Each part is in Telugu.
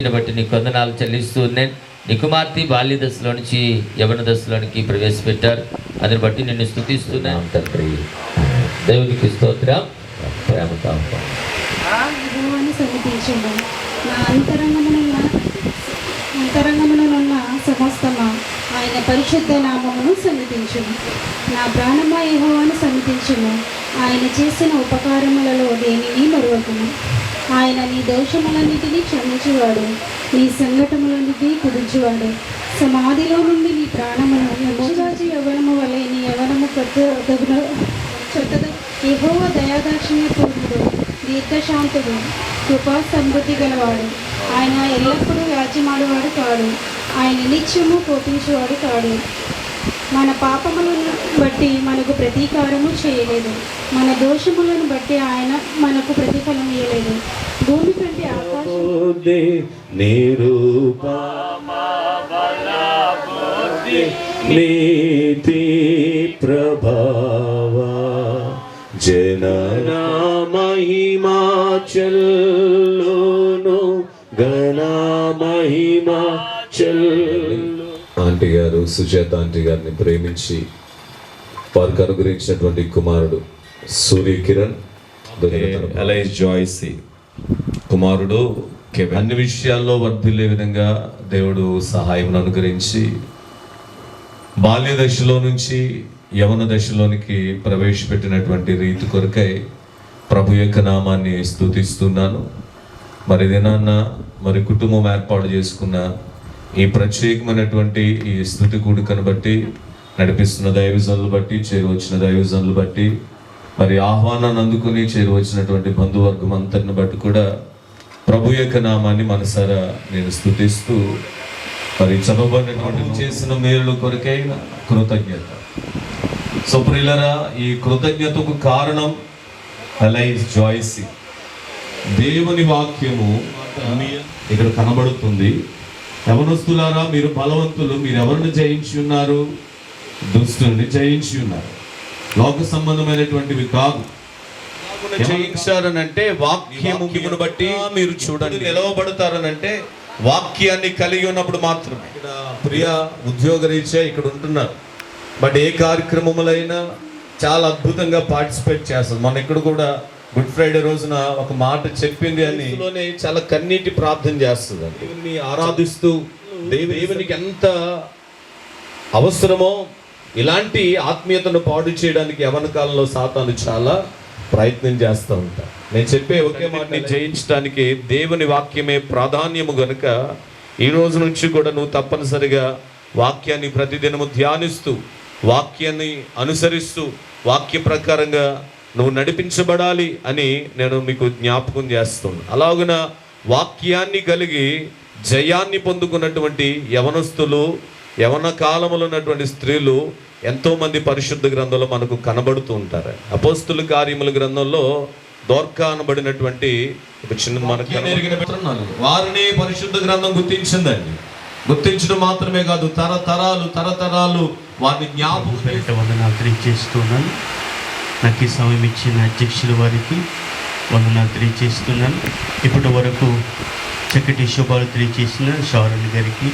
బట్టి నీకు వందనాలు చెల్లిస్తూ నేను నీ కుమార్తె బాల్య దశలో నుంచి యవన దశలోనికి ప్రవేశపెట్టారు. అదని బట్టి నిన్ను స్తుతిస్తున్నాను తండ్రి. దేవునికి స్తోత్రం. ప్రేమతో నా అంతరంగమునున్న సమస్తమా ఆయన పరిశుద్ధ నామమును సన్నిధించును. నా ప్రాణమా యెహోవాను సన్నిధించును. ఆయన చేసిన ఉపకారములలో దేనిని మరువకును. ఆయన నీ దోషములన్నిటినీ క్షమించువాడు, నీ సంఘటములన్నిటినీ కుదించువాడు. సమాధిలో నుండి నీ ప్రాణమును యమోరాజు యవ్వనము వలె నీ యవ్వనము యెహోవా దయాదాక్షిణ్య పూర్ణుడు, దీర్ఘశాంతుడు, కృపా సమృద్ధి గలవాడు. ఆయన ఎల్లప్పుడూ వ్యాజ్యమాడువాడు కాడు, ఆయన నిత్యము కోపించేవాడు కాడు. మన పాపములను బట్టి మనకు ప్రతీకారము చేయలేదు, మన దోషములను బట్టి ఆయన మనకు ప్రతిఫలం ఇయ్యలేదు. భూమి కంటే ఆకాశం నీతి ప్రభావ జనన మహిమా చల్లును ఘన మహిమా చల్లు. ఆంటీ గారు సుజాత ఆంటీ గారిని ప్రేమించి వారికి అనుగ్రహించినటువంటి కుమారుడు సూర్య కిరణ్ ఎలైస్ జాయ్సీ కుమారుడు అన్ని విషయాల్లో వర్ధిల్లే విధంగా దేవుడు సహాయం అనుగ్రహించి బాల్య దశలో నుంచి యవన దశలోనికి ప్రవేశపెట్టినటువంటి రీతి కొరకై ప్రభు యొక్క నామాన్ని స్తుతిస్తున్నాను. మరి దినాన్న మరి కుటుంబం ఏర్పాటు చేసుకున్న ఈ ప్రత్యేకమైనటువంటి ఈ స్తుతి కూడికను బట్టి నడిపిస్తున్న దైవజనులు బట్టి చేరువచ్చిన దైవజనులు బట్టి మరి ఆహ్వానాన్ని అందుకుని చేరువచ్చినటువంటి బంధువర్గం అంతటిని బట్టి కూడా ప్రభు యొక్క నామాన్ని మనసారా నేను స్తుతిస్తూ మరి చదవబడినటువంటి చేసిన మేలు కొరకైన కృతజ్ఞత. సో ప్రియులారా, ఈ కృతజ్ఞతకు కారణం ఎలైస్ జాయ్సీ. దేవుని వాక్యము ఇక్కడ కనబడుతుంది. యవనస్తులారా, మీరు బలవంతులు, మీరు ఎవరిని జయించి ఉన్నారు? దుష్టుని జయించి ఉన్నారు. లోక సంబంధమైనటువంటివి కాదు. జయించారనంటే వాక్యమును బట్టి మీరు చూడండి. నిలవబడతారనంటే వాక్యాన్ని కలిగి ఉన్నప్పుడు మాత్రమే. ఇక్కడ ప్రియ ఉద్యోగరీత్యా ఇక్కడ ఉంటున్నారు, బట్ ఏ కార్యక్రమములైనా చాలా అద్భుతంగా పార్టిసిపేట్ చేస్తారు. మన ఇక్కడ కూడా గుడ్ ఫ్రైడే రోజున ఒక మాట చెప్పింది అని చాలా కన్నీటి ప్రార్థన చేస్తుంది. దేవుని ఆరాధిస్తూ దేవునికి ఎంత అవసరమో ఇలాంటి ఆత్మీయతను పాడు చేయడానికి యవన కాలంలో సాతాను చాలా ప్రయత్నం చేస్తూ ఉంటారు. నేను చెప్పే ఒకే మాటని జయించడానికి దేవుని వాక్యమే ప్రాధాన్యము గనుక ఈ రోజు నుంచి కూడా నువ్వు తప్పనిసరిగా వాక్యాన్ని ప్రతిదినము ధ్యానిస్తూ వాక్యాన్ని అనుసరిస్తూ వాక్య ప్రకారంగా నువ్వు నడిపించబడాలి అని నేను మీకు జ్ఞాపకం చేస్తున్నాను. అలాగున వాక్యాన్ని కలిగి జయాన్ని పొందుకున్నటువంటి యవనస్తులు, యవన కాలంలో ఉన్నటువంటి స్త్రీలు ఎంతోమంది పరిశుద్ధ గ్రంథంలో మనకు కనబడుతూ ఉంటారు. అపోస్తుల కార్యముల గ్రంథంలో దోర్కా అనబడినటువంటి ఒక చిన్న మనకు వారిని పరిశుద్ధ గ్రంథం గుర్తించిందండి. గుర్తించడం మాత్రమే కాదు, తరతరాలు వారిని జ్ఞాపకం వందనాలు తెలియజేస్తున్నాను. నాకు ఈ సమయం ఇచ్చిన అధ్యక్షుల వారికి వందనాలు తెలియజేస్తున్నాను. ఇప్పటి వరకు చక్కటి శుభాలు తెలియజేసిన షారుల్ గారికి,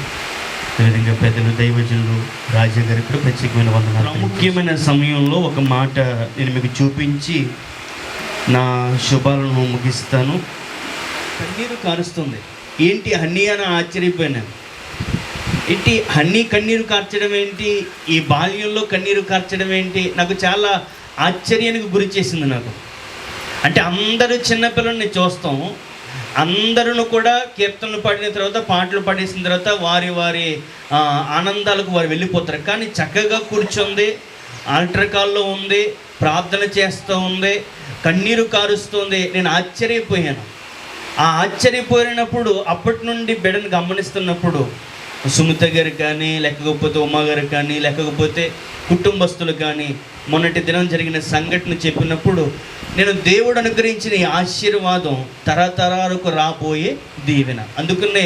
అదేవిధంగా పెద్దలు దైవజనులు రాజా గారికి కూడా ప్రత్యేకమైన వందనాలు. ముఖ్యమైన సమయంలో ఒక మాట నేను మీకు చూపించి నా శుభాలను ముగిస్తాను. కన్నీరు కారుస్తుంది. ఏంటి హన్నీ అని ఆశ్చర్యపోయినాను. ఏంటి హన్నీ కన్నీరు కార్చడం ఏంటి, ఈ బాల్యంలో కన్నీరు కార్చడం ఏంటి, నాకు చాలా ఆశ్చర్యానికి గురి చేసింది. నాకు అంటే అందరూ చిన్నపిల్లల్ని చూస్తాం, అందరూ కూడా కీర్తనలు పాడిన తర్వాత పాటలు పాడేసిన తర్వాత వారి వారి ఆనందాలకు వారు వెళ్ళిపోతారు. కానీ చక్కగా కూర్చుంది, ఆల్టర్ కాల్లో ఉంది, ప్రార్థన చేస్తూ ఉంది, కన్నీరు కారుస్తుంది. నేను ఆశ్చర్యపోయాను. ఆ ఆశ్చర్యపోయినప్పుడు అప్పటి నుండి బిడ్డను గమనిస్తున్నప్పుడు సుమిత గారు కానీ, లేకపోతే ఉమా గారు కానీ, లేకపోతే కుటుంబస్తులు కానీ మొన్నటి దినం జరిగిన సంఘటన చెప్పినప్పుడు నేను దేవుడు అనుగ్రహించిన ఈ ఆశీర్వాదం తరతరాలకు రాబోయే దీవెన. అందుకనే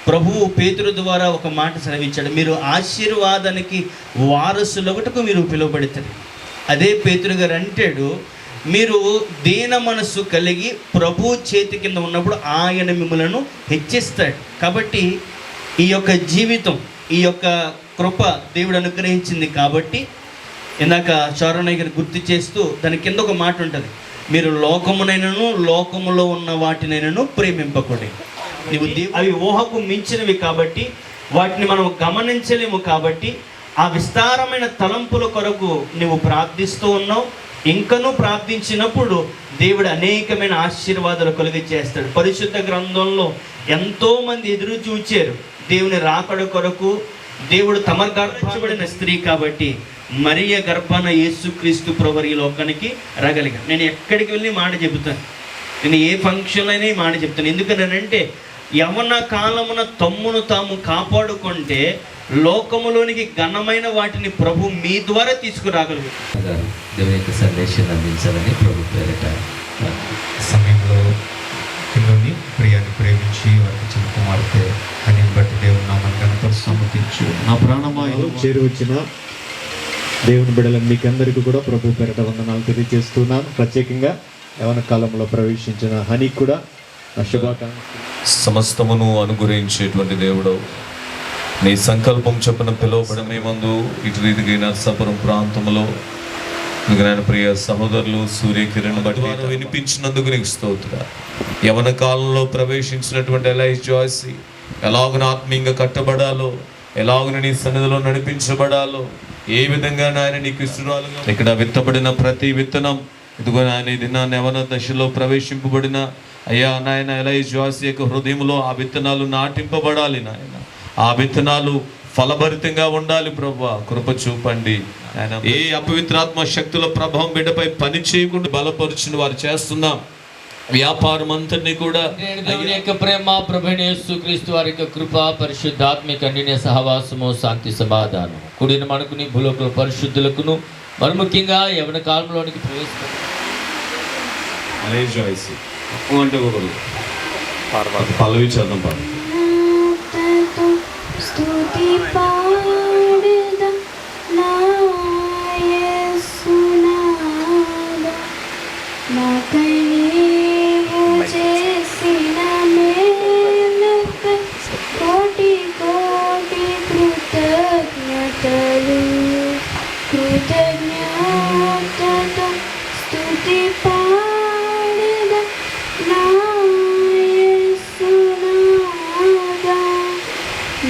ప్రభువు పేతురు ద్వారా ఒక మాట సెలవిచ్చాడు, మీరు ఆశీర్వాదానికి వారసులొకటకు మీరు పిలువబడతారు. అదే పేతురు గారు అంటాడు, మీరు దీన మనస్సు కలిగి ప్రభు చేతి కింద ఉన్నప్పుడు ఆయన మిమ్మలను హెచ్చిస్తాడు. కాబట్టి ఈ యొక్క జీవితం, ఈ యొక్క కృప దేవుడు అనుగ్రహించింది. కాబట్టి ఇందాక చారణయ్య గారు గుర్తు చేస్తూ దాని కింద ఒక మాట ఉంటుంది, మీరు లోకమునైనను లోకములో ఉన్న వాటినైనను ప్రేమింపకూడదు. నువ్వు అవి ఊహకు మించినవి కాబట్టి వాటిని మనం గమనించలేము. కాబట్టి ఆ విస్తారమైన తలంపుల కొరకు నువ్వు ప్రార్థిస్తూ ఉన్నావు. ఇంకనూ ప్రార్థించినప్పుడు దేవుడు అనేకమైన ఆశీర్వాదాలు కలుగ చేస్తాడు. పరిశుద్ధ గ్రంథంలో ఎంతోమంది ఎదురు చూచారు దేవుని రాకడ కొరకు. దేవుడు తమ గర్భపడిన స్త్రీ కాబట్టి మరియ గర్భాన యేసుక్రీస్తు ప్రభువు ఈ లోకానికి రాగలిగాడు. నేను ఎక్కడికి వెళ్ళి మాట చెబుతాను, నేను ఏ ఫంక్షన్లో అయినా ఈ మాట చెప్తాను. ఎందుకనంటే యవన కాలమున తమ్మును తాము కాపాడుకుంటే లోకములోనికి ఘనమైన వాటిని ప్రభు మీ ద్వారా తీసుకురాగలుగుతారు. దేవుని యొక్క సందేశాన్ని అందించాలని ప్రభు పేరిట సమయంలో పిల్లని ప్రియాన్ని ప్రేమించి వారికి చిన్న కుమార్తె అని బట్టి దేవుని నామాన్ని కనపడి సమ్మతించు. నా ప్రాణమాయలు చేరువచ్చిన దేవుని బిడ్డల మీకందరికీ కూడా ప్రభు పేరిట వందనాలు తెలియజేస్తున్నాను. ప్రత్యేకంగా యవన కాలంలో ప్రవేశించిన హనీ కూడా నా శుభాకాంక్షలు. సమస్తమును అనుగ్రహించేటువంటి దేవుడు, నీ సంకల్పం చొప్పున పిలువబడమే ముందు ఇటు రీతిగా నర్సాపురం ప్రాంతంలో నాయన ప్రియ సహోదరులు సూర్యకిరణ్ బట్టి వారు వినిపించినందుకు నీకు స్తోత్ర. యవన కాలంలో ప్రవేశించినటువంటి ఎలైజ్ జాయ్సీ ఎలాగున ఆత్మీయంగా కట్టబడాలో, ఎలాగున నీ సన్నిధిలో నడిపించబడాలో, ఏ విధంగా నాయన నీకు ఇష్టరాలుగా ఇక్కడ విత్తబడిన ప్రతి విత్తనం ఇదిగో నాయన ఈ దినాన్ని యవన దశలో ప్రవేశింపబడిన అయ్యా నాయన ఎలైజ్ జాయ్సీ యొక్క హృదయంలో ఆ విత్తనాలు నాటింపబడాలి నాయన. ఆ విత్తనాలు ఫలభరితంగా ఉండాలి ప్రభువా, కృప చూపండి. ఏ అపవిత్రాత్మ శక్తుల ప్రభావం బిడ్డపై పని చేయకుండా బలపరుచుని వారు చేస్తున్న వ్యాపారం అంతటినీ కూడా దేవుని యొక్క ప్రేమ, ప్రభువైన యేసుక్రీస్తు వారి యొక్క కృప, పరిశుద్ధాత్మిక అన్యోన్య సహవాసము, శాంతి సమాధానం కూడిన మనకుని భూలోకుల పరిశుద్ధులకును మరి ముఖ్యంగా యవన కాలంలోనికి పల్లవి చదవం పాడు. స్తుతి పాడెద నా యేసునాథ, నాకై నీవు చేసిన మేలుకై కోటి కోటి కృతజ్ఞతలు. కృతజ్ఞతతో స్తుతి పాడెద నా యేసునాథ,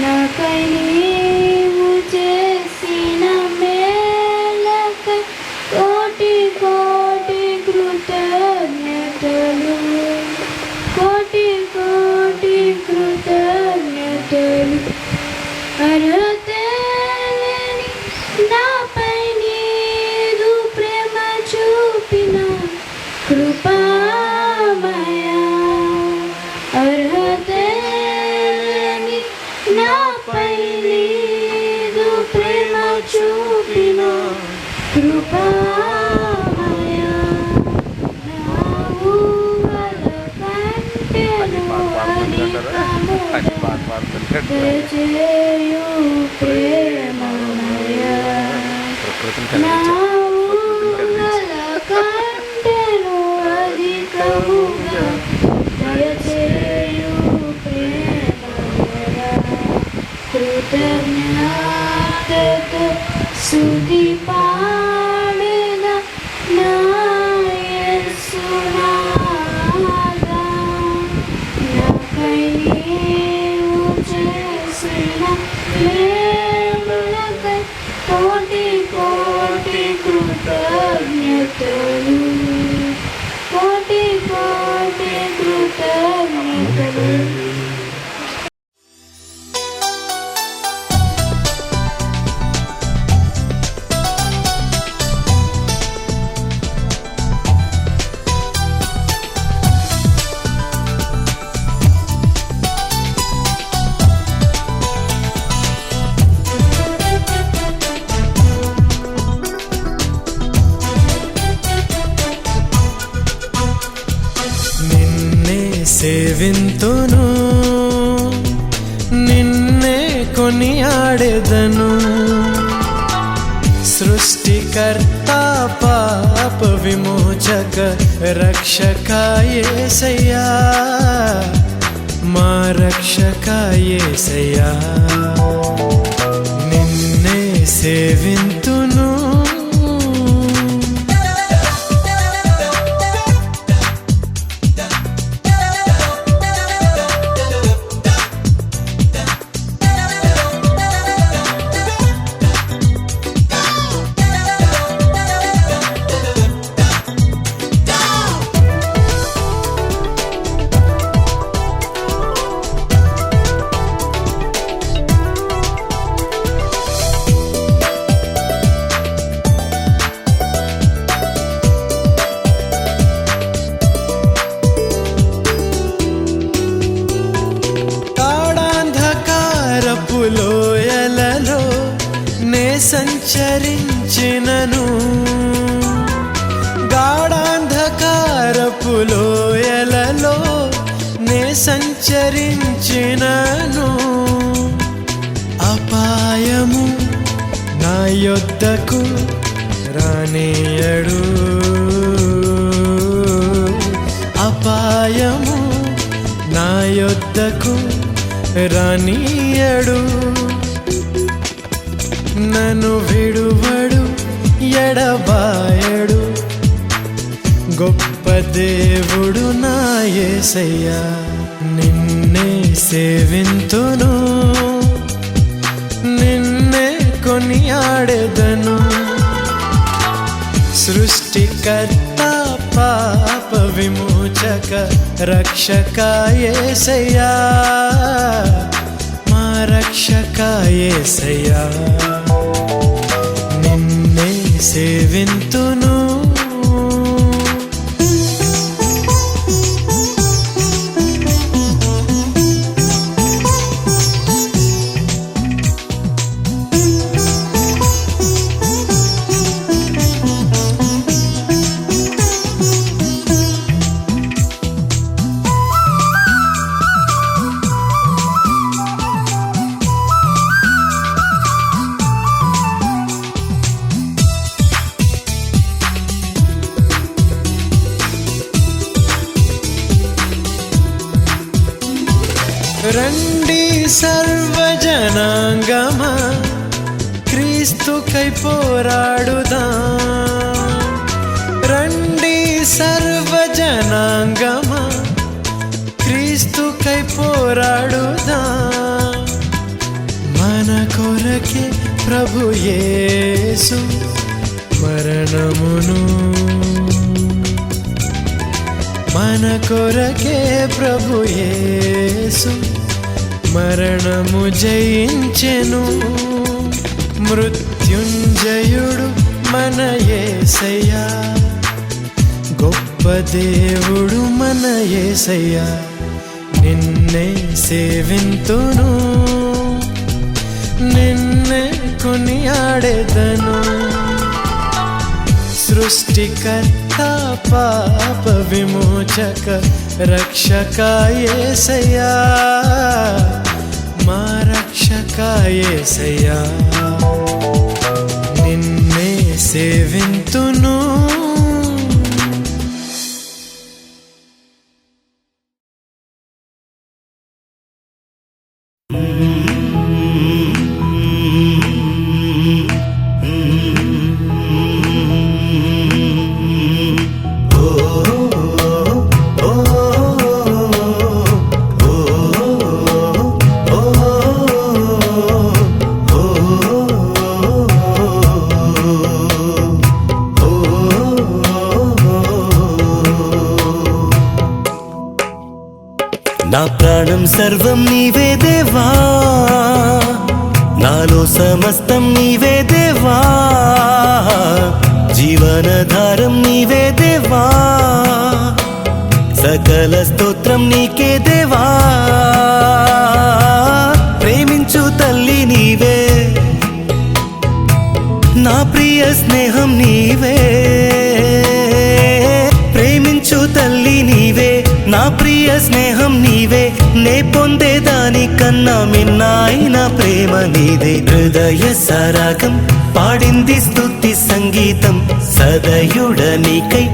నాకై నీవు చేసిన మేలుకై కోటి కోటి కృతజ్ఞతలు. కోటి కోటి కృతజ్ఞతలు. అర్హతలేని నాపై నీదు ప్రేమ చూపిన కృపామయా. అర్హతలేని నాపై నీదు ప్రేమ చూపిన కృపామయా. నా ఊహల కంటెను అధికముగా దయచేయు ప్రేమమయా. నా ఊహల కంటెను అధికముగా దయచేయు ప్రేమమయా. కృతజ్ఞతతో స్తుతి పాడెద నా యేసునాథ, నాకై నీవు చేసిన మేలులకై కోటి కోటి కృతజ్ఞతలు. కోటి కోటి కృతజ్ఞతలు. సేవింతును, నిన్నే కొనియాడెదను. సృష్టికర్త పాప విమోచ విమోచక రక్షక యేసయ్యా, మా రక్షక యేసయ్యా, నిన్నే సేవింతును. లోయలలో నే సంచరించినను, గాఢాంధకారపు లోయలలో నే సంచరించినను, అపాయము నా యొద్దకు రానియడు, అపాయము నా యొద్దకు రానియడు, నన్ను విడువడు ఎడబాయడు, గొప్ప దేవుడు నా యేసయ్యా, నిన్నే సేవింతును, నిన్నే కొనియాడెదను. సృష్టికర్త పాప విమోచక రక్షక యేసయ్యా, మా రక్షక యేసయ్యా, నిన్నే సేవింతును. రండి సర్వజనాంగమా, క్రీస్తుకై పోరాడుదాం. రండి సర్వజనాంగమా, క్రీస్తుకై పోరాడుదాం. మన కొరకే ప్రభు యేసు మరణమును, మన కొరకే ప్రభు యేసు మరణము జయించెను. మృత్యుంజయుడు మన యేసయ్యా, గొప్ప దేవుడు మన యేసయ్యా, నిన్నే సేవింతును, నిన్నే కొనియాడెదను. సృష్టికర్త పాప విమోచక రక్షక యేసయ్యా, మా రక్షక యేసయ్యా, నిన్నే సేవింతును. నా ప్రాణం సర్వం నీవే దేవా, నాలో సమస్తం నీవే దేవా, జీవనధారం నీవే దేవా, సకల స్తోత్రం నీకే దేవా. ప్రేమించు తల్లి నీవే, నా ప్రియ స్నేహం నీవే. ప్రేమించు తల్లి నీవే, నా ప్రియ స్నేహం నీవే. నే పొందేదానికన్నా మిన్నాయిన ప్రేమ నీదే. హృదయ సరాగం పాడింది స్తుతి సంగీతం, సదయుడ నీకై